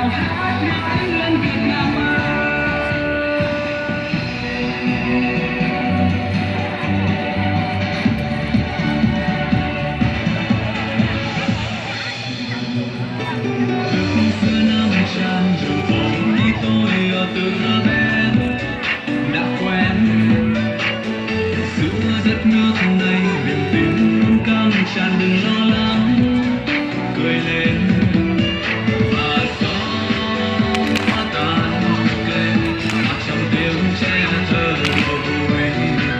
hào hát mãi lên Việt Nam xưa năm tràn đường phố đi tôi từ bé đã quen giữa đất nước này niềm tin luôn căng tràn đừng lo lắng cười lên và gió hoa tàn cây mặc trong tiếng trẻ thơ vui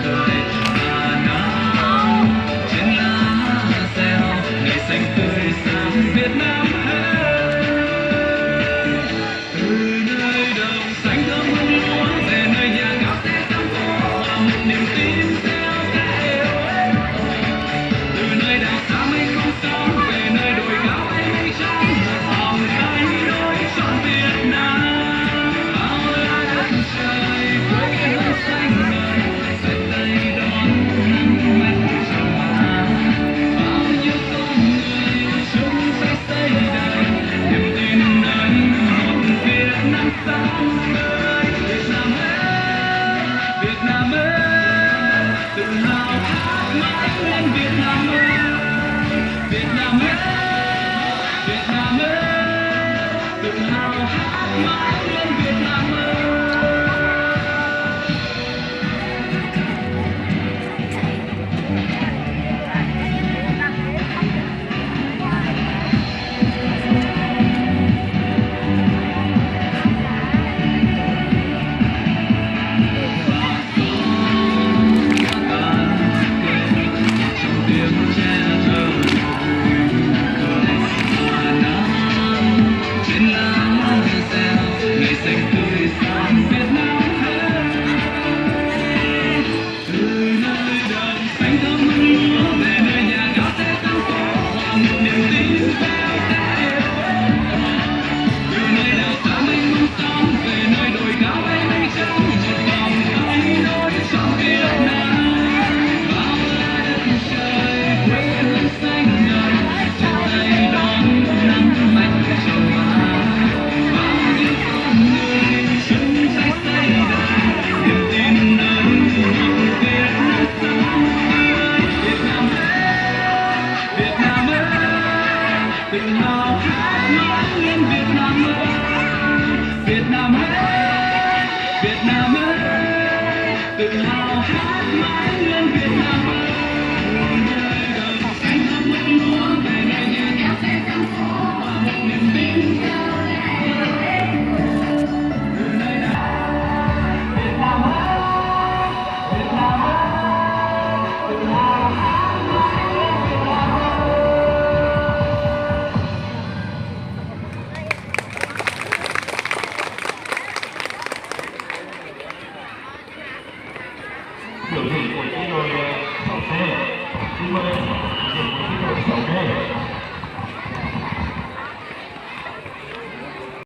cười và nắng trên lá reo ngày xanh tươi sáng Việt Nam tự hào hát mãi lên Việt Nam ơi, Việt Nam ơi, Việt Nam ơi, tự hào hát mãi lên Việt Nam ơi. Tự hào hát mãi lên